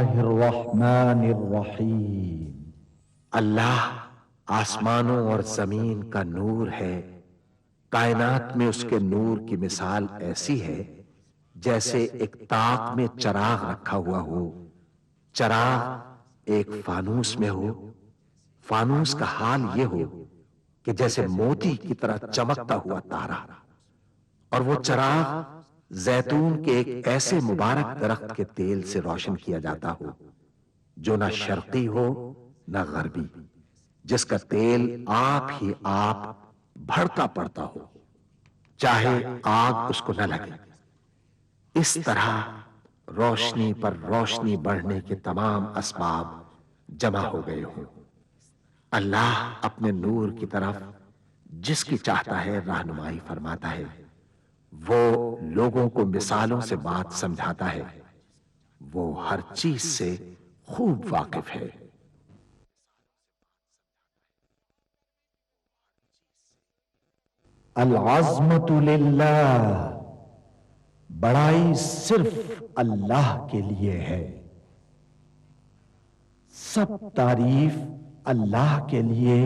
الرحمن الرحیم۔ اللہ آسمانوں اور زمین کا نور ہے، کائنات میں اس کے نور کی مثال ایسی ہے جیسے ایک طاق میں چراغ رکھا ہوا ہو، چراغ ایک فانوس میں ہو، فانوس کا حال یہ ہو کہ جیسے موتی کی طرح چمکتا ہوا تارا، اور وہ چراغ زیتون کے ایک ایسے مبارک درخت کے تیل سے روشن کیا جاتا ہو جو نہ شرقی ہو نہ غربی، جس کا تیل آپ ہی آپ بھڑکا پڑتا ہو، چاہے آگ اس کو نہ لگے۔ اس طرح روشنی پر روشنی بڑھنے کے تمام اسباب جمع ہو گئے ہوں۔ اللہ اپنے نور کی طرف جس کی چاہتا ہے رہنمائی فرماتا ہے، وہ لوگوں کو مثالوں سے بات سمجھاتا ہے، وہ ہر چیز سے خوب واقف ہے۔ العظمت للہ، بڑائی صرف اللہ کے لیے ہے، سب تعریف اللہ کے لیے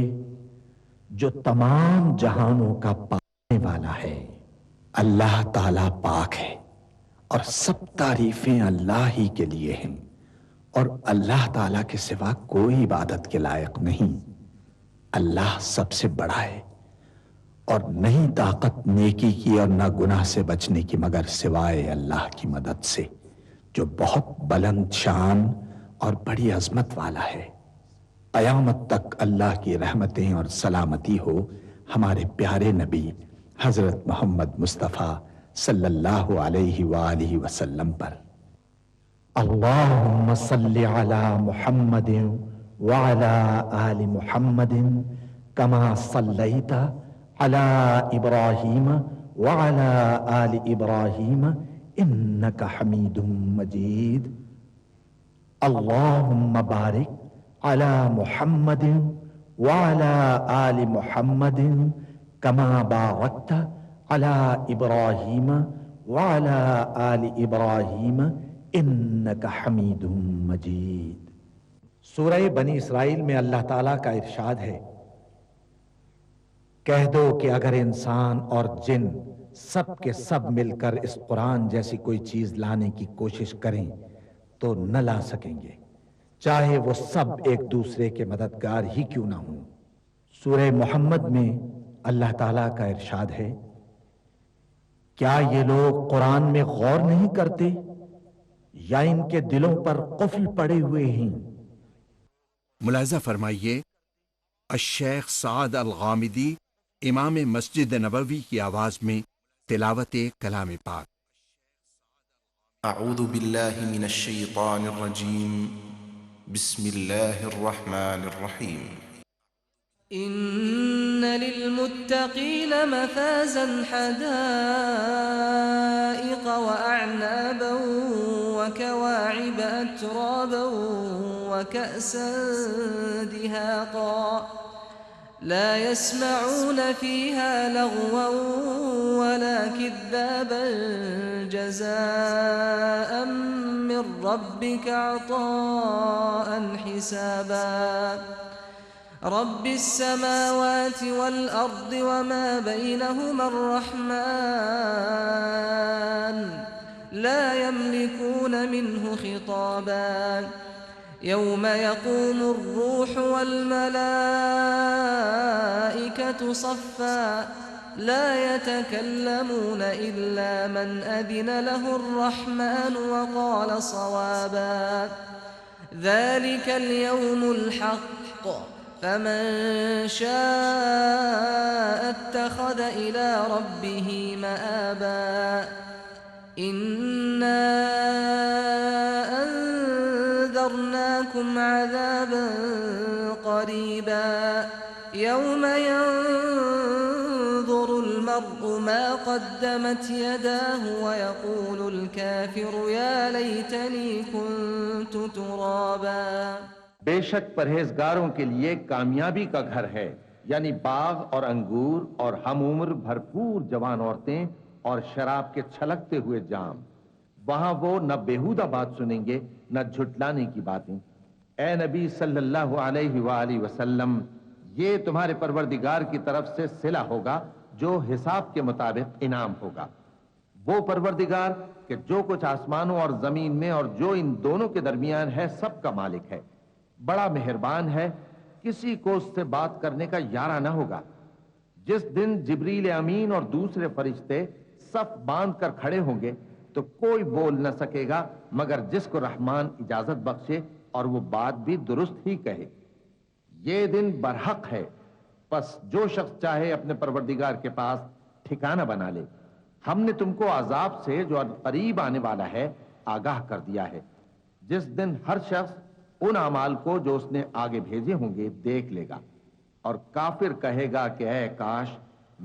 جو تمام جہانوں کا پانے والا ہے۔ اللہ تعالیٰ پاک ہے اور سب تعریفیں اللہ ہی کے لیے ہیں، اور اللہ تعالیٰ کے سوا کوئی عبادت کے لائق نہیں۔ اللہ سب سے بڑا ہے، اور نہیں طاقت نیکی کی اور نہ گناہ سے بچنے کی مگر سوائے اللہ کی مدد سے، جو بہت بلند شان اور بڑی عظمت والا ہے۔ قیامت تک اللہ کی رحمتیں اور سلامتی ہو ہمارے پیارے نبی حضرت محمد مصطفیٰ صلی اللہ علیہ وآلہ وسلم پر۔ اللہم صلی علی محمد وعلی آل محمد کما صلیت علی ابراہیم وعلی آل ابراہیم انک حمید مجید۔ اللہم بارک علی محمد وعلی آل محمد کما بارکت علی ابراہیم وعلی آل ابراہیم انک حمید مجید۔ سورہ بنی اسرائیل میں اللہ تعالیٰ کا ارشاد ہے، کہہ دو کہ اگر انسان اور جن سب کے سب مل کر اس قرآن جیسی کوئی چیز لانے کی کوشش کریں تو نہ لا سکیں گے، چاہے وہ سب ایک دوسرے کے مددگار ہی کیوں نہ ہوں۔ سورہ محمد میں اللہ تعالیٰ کا ارشاد ہے، کیا یہ لوگ قرآن میں غور نہیں کرتے یا ان کے دلوں پر قفل پڑے ہوئے ہیں؟ ملاحظہ فرمائیے، الشیخ سعد الغامدی امام مسجد نبوی کی آواز میں تلاوت کلام پاک۔ اعوذ باللہ من الشیطان الرجیم، بسم اللہ الرحمن الرحیم۔ إن للمتقين مفازا حدائق وأعنابا وكواعب أترابا وكأسا دهاقا لا يسمعون فيها لغوا ولا كذابا جزاء من ربك عطاء حسابا رب السماوات والأرض وما بينهما الرحمن لا يملكون منه خطابا يوم يقوم الروح والملائكة صفا لا يتكلمون إلا من أذن له الرحمن وقال صوابا ذلك اليوم الحق فمن شاء اتخذ إلى ربه مآبا إنا أنذرناكم عذابا قريبا يوم ينظر المرء ما قدمت يداه ويقول الكافر يا ليتني كنت ترابا۔ بے شک پرہیزگاروں کے لیے کامیابی کا گھر ہے، یعنی باغ اور انگور اور ہم عمر بھرپور جوان عورتیں اور شراب کے چھلکتے ہوئے جام۔ وہاں وہ نہ بیہودہ بات سنیں گے نہ جھٹلانے کی باتیں۔ اے نبی صلی اللہ علیہ وآلہ وسلم، یہ تمہارے پروردگار کی طرف سے صلہ ہوگا جو حساب کے مطابق انعام ہوگا۔ وہ پروردگار کہ جو کچھ آسمانوں اور زمین میں اور جو ان دونوں کے درمیان ہے سب کا مالک ہے، بڑا مہربان ہے، کسی کو اس سے بات کرنے کا یارہ نہ ہوگا۔ جس دن جبریل امین اور دوسرے فرشتے صف باندھ کر کھڑے ہوں گے تو کوئی بول نہ سکے گا مگر جس کو رحمان اجازت بخشے اور وہ بات بھی درست ہی کہے۔ یہ دن برحق ہے، پس جو شخص چاہے اپنے پروردگار کے پاس ٹھکانہ بنا لے۔ ہم نے تم کو عذاب سے جو قریب آنے والا ہے آگاہ کر دیا ہے، جس دن ہر شخص ان اعمال کو جو اس نے آگے بھیجے ہوں گے دیکھ لے گا، اور کافر کہے گا کہ اے کاش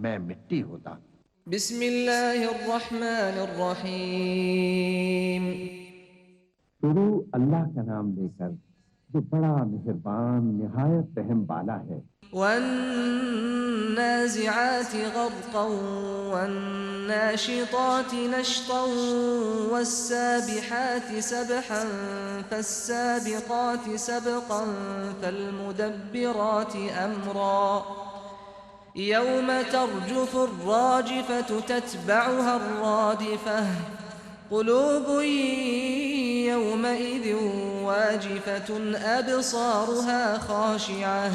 میں مٹی ہوتا۔ بسم اللہ الرحمن الرحیم۔ شروع اللہ کا نام لے کر جو بڑا مہربان نہایت رحم والا ہے۔ والنازعات غرقا والناشطات نشطا والسابحات سبحا فالسابقات سبقا فالمدبرات أمرا يوم ترجف الراجفة تتبعها الرادفة قلوب يومئذ واجفة أبصارها خاشعة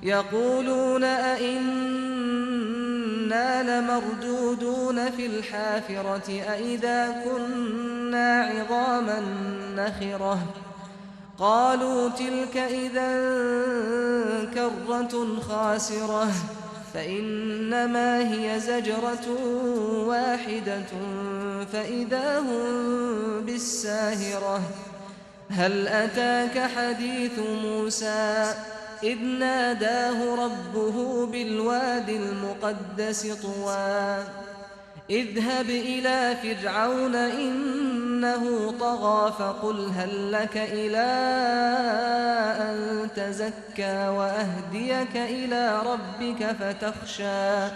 يقولون أئنا لمردودون في الحافرة أئذا كنا عظاما نخرة قالوا تلك إذا كرة خاسرة فإنما هي زجرة واحدة فإذا هم بالساهرة هل أتاك حديث موسى إذ ناداه ربه بالوادي المقدس طوى اذهب إلى فرعون إنه طغى فقل هل لك إلى أن تزكى وأهديك إلى ربك فتخشى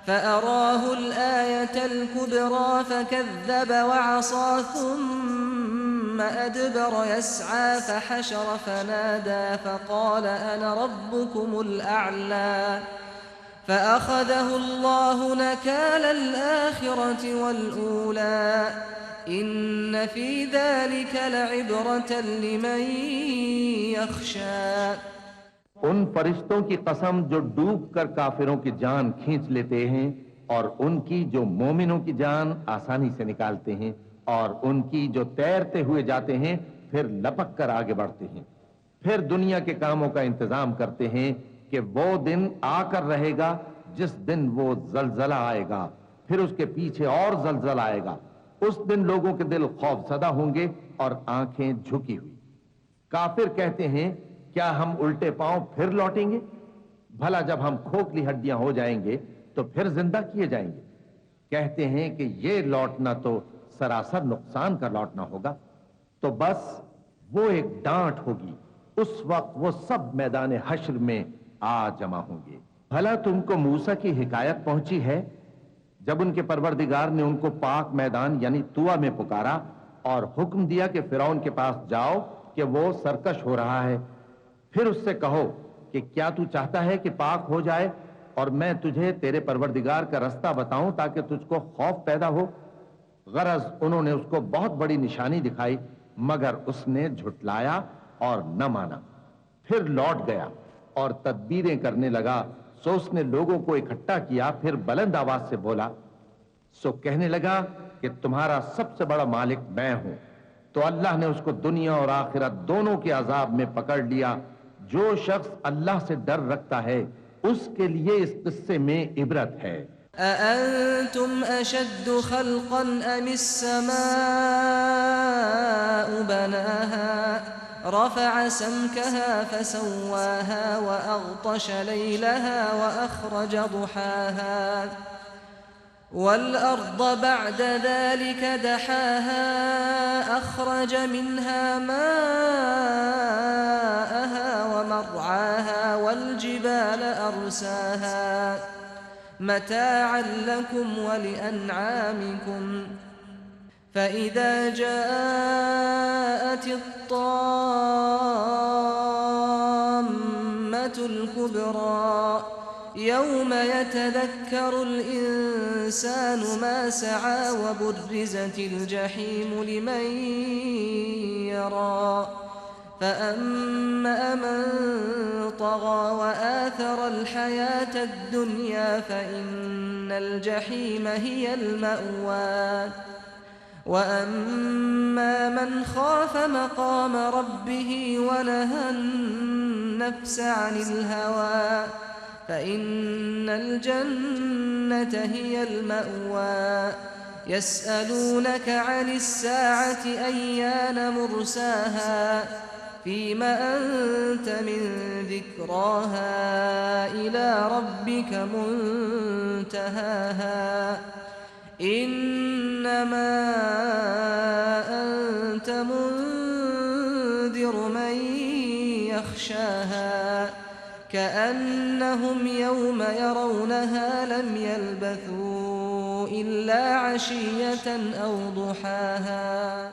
فأراه الآية الكبرى فكذب وعصى ثم أدبر يسعى فحشر فنادى فقال أنا ربكم الأعلى فأخذه الله نكال الآخرة والأولى إن في ذلك لعبرة لمن يخشى۔ ان فرشتوں کی قسم جو ڈوب کر کافروں کی جان کھینچ لیتے ہیں اور ان کی جو مومنوں کی جان آسانی سے نکالتے ہیں اور ان کی جو تیرتے ہوئے جاتے ہیں پھر لپک کر آگے بڑھتے ہیں، پھر دنیا کے کاموں کا انتظام کرتے ہیں کہ وہ دن آ کر رہے گا جس دن وہ زلزلہ آئے گا، پھر اس کے پیچھے اور زلزلہ آئے گا۔ اس دن لوگوں کے دل خوف زدہ ہوں گے اور آنکھیں جھکی ہوئی۔ کافر کہتے ہیں کیا ہم الٹے پاؤں پھر لوٹیں گے؟ بھلا جب ہم کھوکھلی ہڈیاں ہو جائیں گے تو پھر زندہ کیے جائیں گے؟ کہتے ہیں کہ یہ لوٹنا تو سراسر نقصان کا لوٹنا ہوگا۔ تو بس وہ ایک ڈانٹ ہوگی، اس وقت وہ سب میدان حشر میں آ جمع ہوں گے۔ بھلا تم کو موسیٰ کی حکایت پہنچی ہے جب ان کے پروردگار نے ان کو پاک میدان یعنی طویٰ میں پکارا اور حکم دیا کہ فرعون کے پاس جاؤ کہ وہ سرکش ہو رہا ہے، پھر اس سے کہو کہ کیا تو چاہتا ہے کہ پاک ہو جائے اور میں تجھے تیرے پروردگار کا رستہ بتاؤں تاکہ تجھ کو خوف پیدا ہو؟ غرض انہوں نے اس کو بہت بڑی نشانی دکھائی مگر اس نے جھٹلایا اور نہ مانا، پھر لوٹ گیا اور تدبیریں کرنے لگا۔ سو اس نے لوگوں کو اکٹھا کیا، پھر بلند آواز سے بولا، سو کہنے لگا کہ تمہارا سب سے بڑا مالک میں ہوں۔ تو اللہ نے اس کو دنیا اور آخرت دونوں کے عذاب میں پکڑ لیا۔ جو شخص اللہ سے ڈر رکھتا ہے اس کے لیے اس قصے میں عبرت ہے۔ أأنتم أشد خلقا أم السماء بناها رفع سمكها فسواها وأغطش ليلها وأخرج ضحاها والأرض بعد ذلك دحاها أخرج منها ماءها ومرعاها والجبال أرساها متاعا لكم ولأنعامكم فإذا جاءت الطامة الكبرى يوم يتذكر الإنسان ما سعى وبرزت الجحيم لمن يرى فأما من طغى وآثر الحياة الدنيا فإن الجحيم هي المأوى وأما من خاف مقام ربه ونهى النفس عن الهوى فإن الجنة هي المأوى يسألونك عن الساعة أيان مرساها فيم أنت من ذكراها إلى ربك منتهاها إنما أنت منذر من يخشاها كأنهم يوم يرونها لم يلبثوا إلا عشية أو ضحاها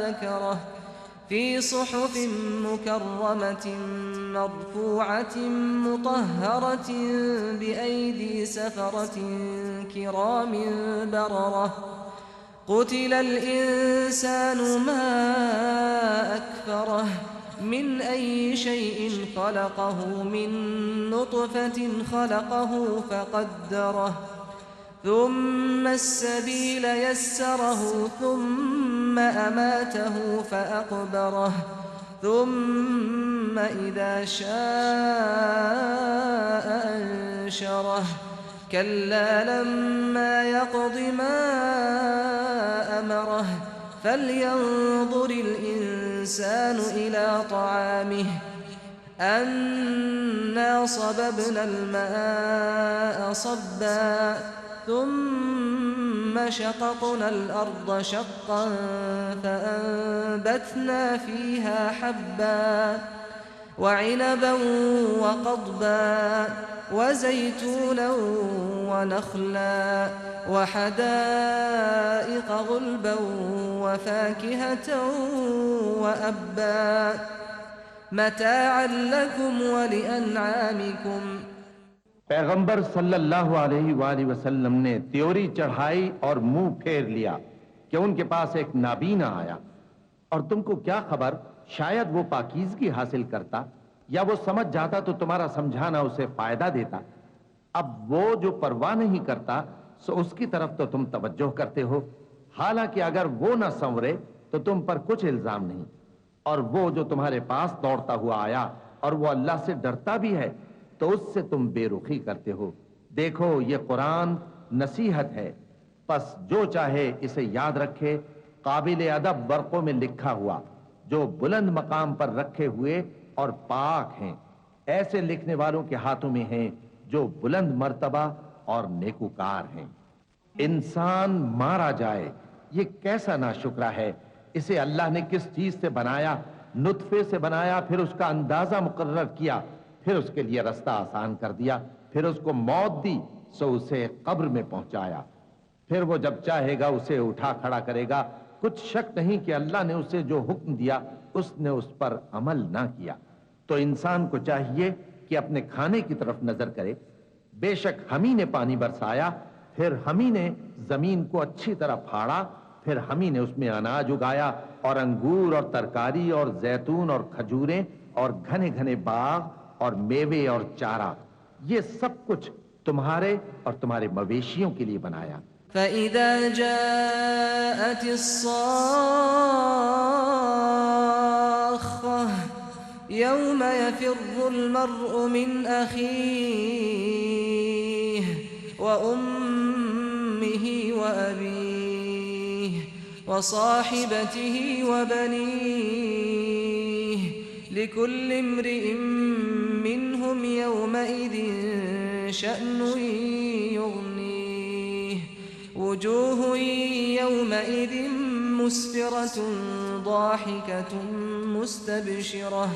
ذكره في صحف مكرمة مرفوعة مطهرة بأيدي سفرة كرام بررة قتل الإنسان ما أكفره من أي شيء خلقه من نطفة خلقه فقدره ثم السبيل يسره ثم أماته فأقبره ثم إذا شاء أنشره كلا لما يقض ما أمره فلينظر الإنسان إلى طعامه أنا صببنا الماء صبا ثم شققنا الأرض شقا فأنبتنا فيها حبا وعنبا وقضبا وزيتونا ونخلا وحدائق غلبا وفاكهة وأبا متاعا لكم ولأنعامكم پیغمبر صلی اللہ علیہ وآلہ وسلم نے تیوری چڑھائی اور منہ پھیر لیا کہ ان کے پاس ایک نابینا آیا، اور تم کو کیا خبر، شاید وہ پاکیزگی حاصل کرتا یا وہ سمجھ جاتا تو تمہارا سمجھانا اسے فائدہ دیتا۔ اب وہ جو پرواہ نہیں کرتا سو اس کی طرف تو تم توجہ کرتے ہو، حالانکہ اگر وہ نہ سنورے تو تم پر کچھ الزام نہیں۔ اور وہ جو تمہارے پاس دوڑتا ہوا آیا اور وہ اللہ سے ڈرتا بھی ہے تو اس سے تم بے رخی کرتے ہو۔ دیکھو یہ قرآن نصیحت ہے، پس جو چاہے اسے یاد رکھے۔ قابل ادب ورقوں میں لکھا ہوا، جو بلند مقام پر رکھے ہوئے اور پاک ہیں، ایسے لکھنے والوں کے ہاتھوں میں ہیں جو بلند مرتبہ اور نیکوکار ہیں۔ انسان مارا جائے، یہ کیسا ناشکرا ہے۔ اسے اللہ نے کس چیز سے بنایا؟ نطفے سے بنایا، پھر اس کا اندازہ مقرر کیا، پھر اس کے لیے رستہ آسان کر دیا، پھر اس کو موت دی سو اسے قبر میں پہنچایا، پھر وہ جب چاہے گا اسے اٹھا کھڑا کرے گا۔ کچھ شک نہیں کہ اللہ نے اسے جو حکم دیا اس نے اس پر عمل نہ کیا۔ تو انسان کو چاہیے کہ اپنے کھانے کی طرف نظر کرے۔ بے شک ہم ہی نے پانی برسایا، پھر ہم ہی نے زمین کو اچھی طرح پھاڑا، پھر ہم ہی نے اس میں اناج اگایا اور انگور اور ترکاری اور زیتون اور کھجوریں اور گھنے گھنے باغ اور میوے اور چارہ، یہ سب کچھ تمہارے اور تمہارے مویشیوں کے لیے بنایا۔ فَإِذَا جَاءَتِ الصَّاخَّةُ يَوْمَ يَفِرُّ الْمَرْءُ مِنْ أَخِيهِ وَأُمِّهِ وَأَبِيهِ وَصَاحِبَتِهِ وَبَنِيهِ لِكُلِّ امْرِئٍ مِّنْهُمْ يَوْمَئِذٍ شَأْنٌ يُغْنِيهِ وجوه يومئذ مسفرة ضاحكة مستبشرة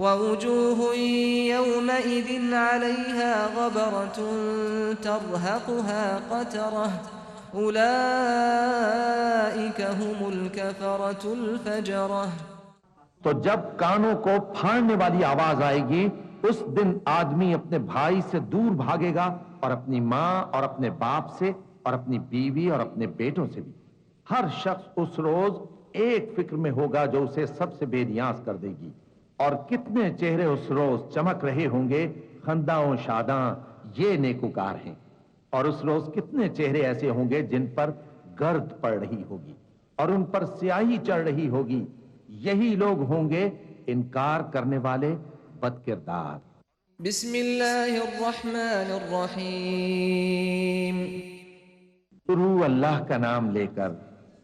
ووجوه يومئذ عليها غبرة ترهقها قترة أولئك هم الكفرة الفجرة۔ تو جب کانوں کو پھاڑنے والی آواز آئے گی اس دن آدمی اپنے بھائی سے دور بھاگے گا اور اپنی ماں اور اپنے باپ سے اور اپنی بیوی اور اپنے بیٹوں سے بھی۔ ہر شخص اس روز ایک فکر میں ہوگا جو اسے سب سے بے نیاز کر دے گی۔ اور کتنے چہرے اس روز چمک رہے ہوں گے، خنداں و شاداں، یہ نیکوکار ہیں۔ اور اس روز کتنے چہرے ایسے ہوں گے جن پر گرد پڑ رہی ہوگی اور ان پر سیاہی چڑھ رہی ہوگی، یہی لوگ ہوں گے انکار کرنے والے بد کردار۔ بسم اللہ الرحمن الرحیم۔ شروع اللہ کا نام لے کر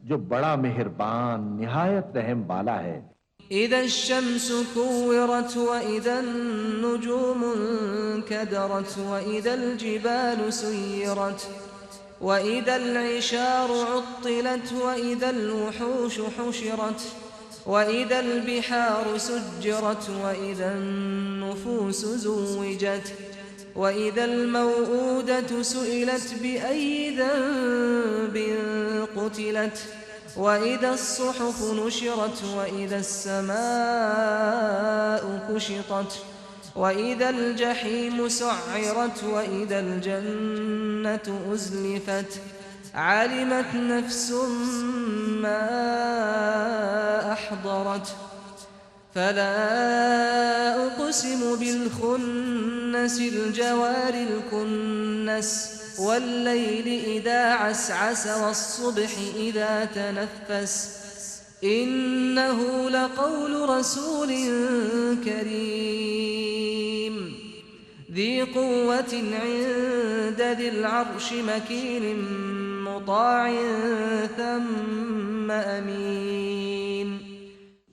جو بڑا مہربان نہایت رحم والا ہے۔ اذا الشمس كورت واذا النجوم انكدرت واذا الجبال سيرت واذا العشار عطلت واذا الوحوش حشرت واذا البحار سجرت واذا النفوس زوجت وإذا الموءودة سئلت بأي ذنب قتلت وإذا الصحف نشرت وإذا السماء كشطت وإذا الجحيم سعرت وإذا الجنة أزلفت علمت نفس ما أحضرت فلا أقسم بالخنس الجوار الكنس والليل إذا عسعس والصبح إذا تنفس إنه لقول رسول كريم ذي قوة عند ذي العرش مكين مطاع ثم أمين۔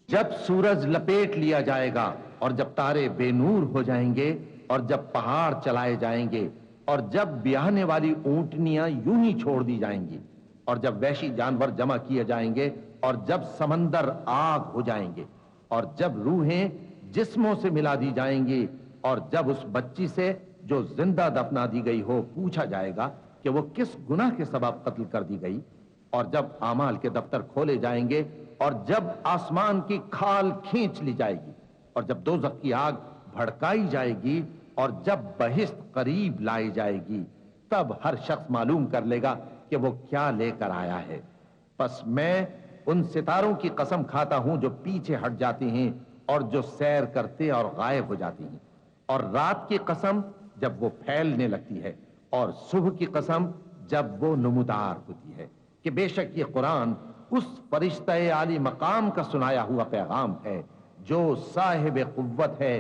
جب سورج لپیٹ لیا جائے گا اور جب تارے بے نور ہو جائیں گے اور جب پہاڑ چلائے جائیں گے اور جب بیاہنے والی اونٹنیاں یوں ہی چھوڑ دی جائیں گی اور جب وحشی جانور جمع کیے جائیں گے اور جب سمندر آگ ہو جائیں گے اور جب روحیں جسموں سے ملا دی جائیں گی اور جب اس بچی سے جو زندہ دفنا دی گئی ہو پوچھا جائے گا کہ وہ کس گناہ کے سبب قتل کر دی گئی، اور جب اعمال کے دفتر کھولے جائیں گے اور جب آسمان کی کھال کھینچ لی جائے گی اور جب دوزخ کی آگ بھڑکائی جائے گی اور جب بہشت قریب لائی جائے گی تب ہر شخص معلوم کر لے گا کہ وہ کیا لے کر آیا ہے۔ پس میں ان ستاروں کی قسم کھاتا ہوں جو پیچھے ہٹ جاتی ہیں اور جو سیر کرتے اور غائب ہو جاتی ہیں، اور رات کی قسم جب وہ پھیلنے لگتی ہے، اور صبح کی قسم جب وہ نمودار ہوتی ہے، کہ بے شک یہ قرآن اس فرشتہ عالی مقام کا سنایا ہوا پیغام ہے جو صاحب قوت ہے،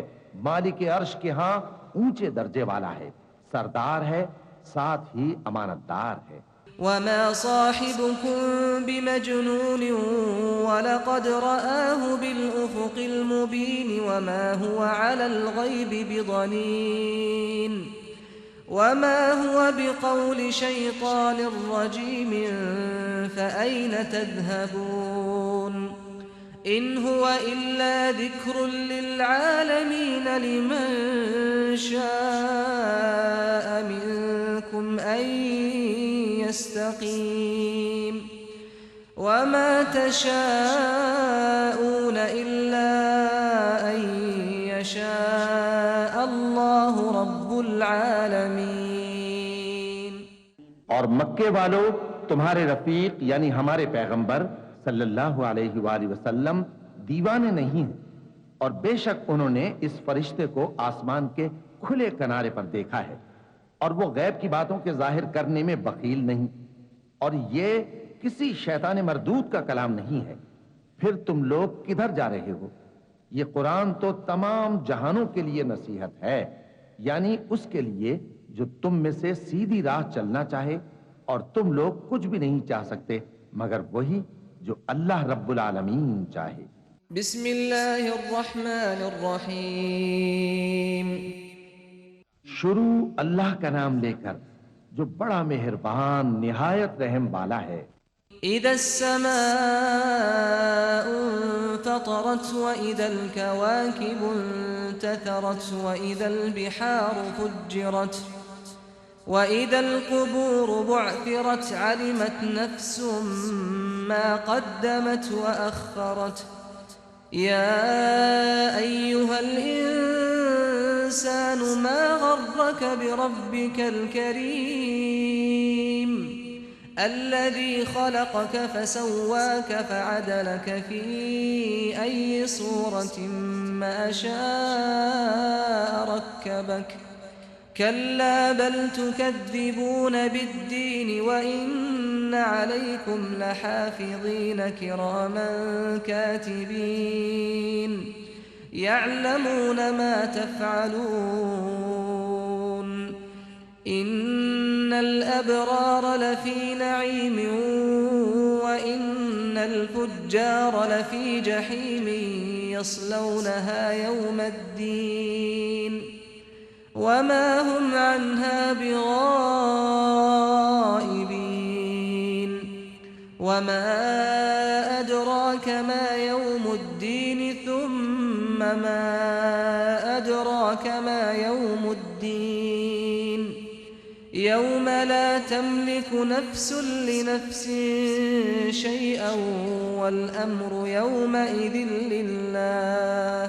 مالک عرش کے ہاں اونچے درجے والا ہے، سردار ہے، ساتھ ہی امانت دار ہے۔ وما صاحبكم بمجنون ولقد رآه بالأفق المبين وما هو على الغيب بضنين وما هو بقول شيطان رجيم فأين تذهبون إن هو إلا ذكر للعالمين لمن شاء منكم أن يستقيم وما تشاءون إلا أن يشاء الله رب العالمين۔ اور مکے والو، تمہارے رفیق یعنی ہمارے پیغمبر صلی اللہ علیہ وآلہ وسلم دیوانے نہیں ہیں، اور بے شک انہوں نے اس فرشتے کو آسمان کے کھلے کنارے پر دیکھا ہے، اور وہ غیب کی باتوں کے ظاہر کرنے میں بخیل نہیں، اور یہ کسی شیطان مردود کا کلام نہیں ہے۔ پھر تم لوگ کدھر جا رہے ہو؟ یہ قرآن تو تمام جہانوں کے لیے نصیحت ہے، یعنی اس کے لیے جو تم میں سے سیدھی راہ چلنا چاہے، اور تم لوگ کچھ بھی نہیں چاہ سکتے مگر وہی جو اللہ رب العالمین چاہے۔ بسم اللہ الرحمن الرحیم۔ شروع اللہ کا نام لے کر جو بڑا مہربان نہایت رحم والا ہے۔ اذا السماء انفطرت واذا الكواكب انتثرت واذا البحار فجرت واذا القبور بعثرت علمت نفس ما قدمت واخرت يا ايها الانسان ما غرك بربك الكريم الذي خلقك فسواك فعدلك في أي صورة ما شاء ركبك كلا بل تكذبون بالدين وإن عليكم لحافظين كراما كاتبين يعلمون ما تفعلون إن الأبرار لفي نعيم وإن الفجار لفي جحيم يصلونها يوم الدين وما هم عنها بغائبين وما أدراك ما يوم الدين ثم ما أدراك ما يوم الدين يوم لا تملك نفس لنفس شيئا والأمر يومئذ لله۔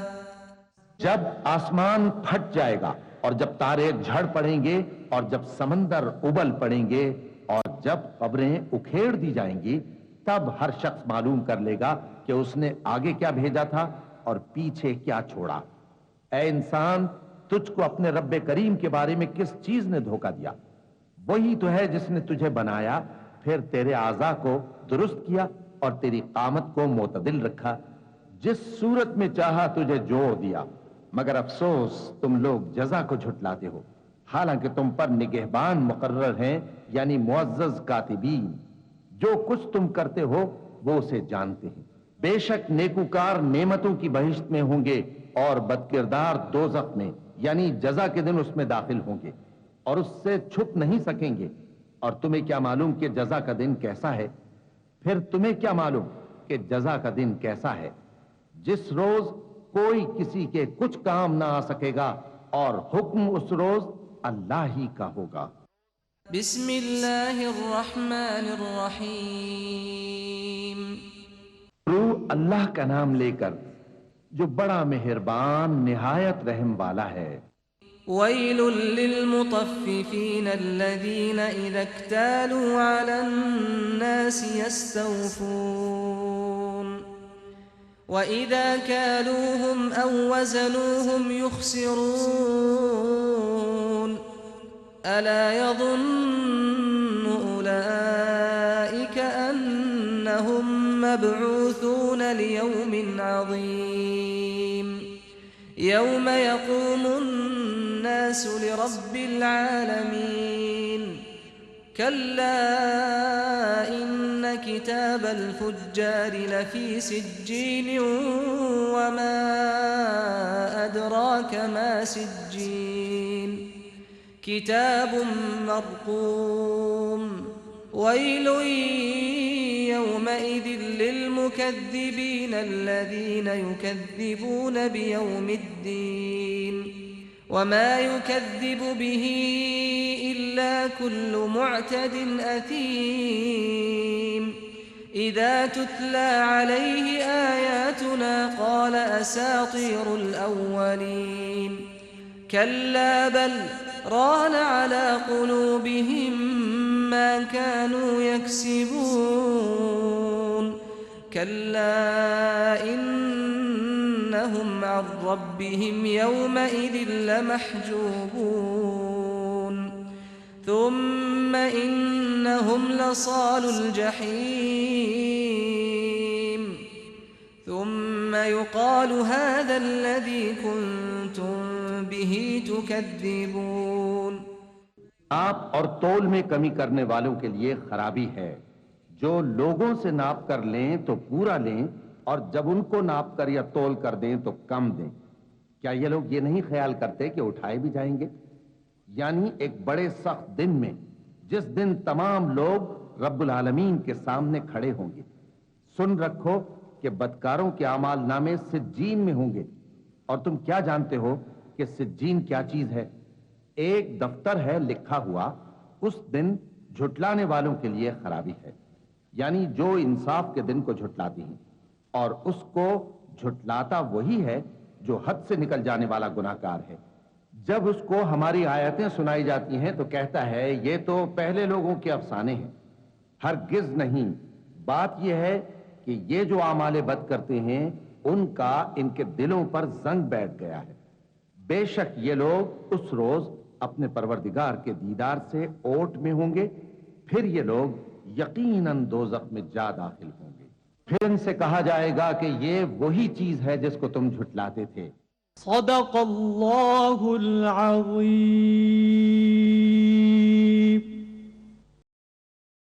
جب آسمان پھٹ جائے گا اور جب تارے جھڑ پڑیں گے اور جب سمندر ابل پڑیں گے اور جب قبریں اکھیڑ دی جائیں گی، تب ہر شخص معلوم کر لے گا کہ اس نے آگے کیا بھیجا تھا اور پیچھے کیا چھوڑا۔ اے انسان، تجھ کو اپنے رب کریم کے بارے میں کس چیز نے دھوکہ دیا؟ وہی تو ہے جس نے تجھے بنایا، پھر تیرے اعضاء کو درست کیا اور تیری قامت کو معتدل رکھا، جس صورت میں چاہا تجھے جوڑ دیا، مگر افسوس تم لوگ جزا کو جھٹلاتے ہو، حالانکہ تم پر نگہبان مقرر ہیں، یعنی معزز کاتبین، جو کچھ تم کرتے ہو وہ اسے جانتے ہیں۔ بے شک نیکوکار نعمتوں کی بہشت میں ہوں گے اور بدکردار دوزخ میں، یعنی جزا کے دن اس میں داخل ہوں گے اور اس سے چھپ نہیں سکیں گے۔ اور تمہیں کیا معلوم کہ جزا کا دن کیسا ہے؟ پھر تمہیں کیا معلوم کہ جزا کا دن کیسا ہے؟ جس روز کوئی کسی کے کچھ کام نہ آ سکے گا اور حکم اس روز اللہ ہی کا ہوگا۔ بسم اللہ الرحمن الرحیم۔ شروع اللہ کا نام لے کر جو بڑا مہربان نہایت رحم والا ہے۔ ويل للمطففين الذين إذا اكتالوا على الناس يستوفون وإذا كالوهم أو وزنوهم يخسرون ألا يظن أولئك أنهم مبعوثون ليوم عظيم يوم يقوم الناس لرب العالمين كلا إن كتاب الفجار لفي سجين وما أدراك ما سجين كتاب مرقوم ويل يومئذ للمكذبين الذين يكذبون بيوم الدين وما يكذب به إلا كل معتد أثيم إذا تتلى عليه آياتنا قال أساطير الأولين كلا بل ران على قلوبهم ما كانوا يكسبون كلا إنهم عن ربهم يومئذ لمحجوبون ثم إنهم لصال الجحيم ثم يقال هذا الذي كنتم به تكذبون ناپ اور تول میں کمی کرنے والوں کے لیے خرابی ہے، جو لوگوں سے ناپ کر لیں تو پورا لیں اور جب ان کو ناپ کر یا تول کر دیں تو کم دیں۔ کیا یہ لوگ یہ نہیں خیال کرتے کہ اٹھائے بھی جائیں گے؟ یعنی ایک بڑے سخت دن میں، جس دن تمام لوگ رب العالمین کے سامنے کھڑے ہوں گے۔ سن رکھو کہ بدکاروں کے اعمال نامے سجین میں ہوں گے، اور تم کیا جانتے ہو کہ سجین کیا چیز ہے؟ ایک دفتر ہے لکھا ہوا، اس دن جھٹلانے والوں کے لیے خرابی ہے، یعنی جو انصاف کے دن کو جھٹلاتی ہیں، اور اس کو جھٹلاتا وہی ہے جو حد سے نکل جانے والا گناہگار ہے۔ جب اس کو ہماری آیتیں سنائی جاتی ہیں تو کہتا ہے یہ تو پہلے لوگوں کے افسانے ہیں۔ ہرگز نہیں، بات یہ ہے کہ یہ جو اعمال بد کرتے ہیں ان کا ان کے دلوں پر زنگ بیٹھ گیا ہے۔ بے شک یہ لوگ اس روز اپنے پروردگار کے دیدار سے اوٹ میں ہوں گے، پھر یہ لوگ یقیناً دوزخ میں جا داخل ہوں گے۔ پھر ان سے کہا جائے گا کہ یہ وہی چیز ہے جس کو تم جھٹلاتے تھے۔ صدق اللہ العظیم۔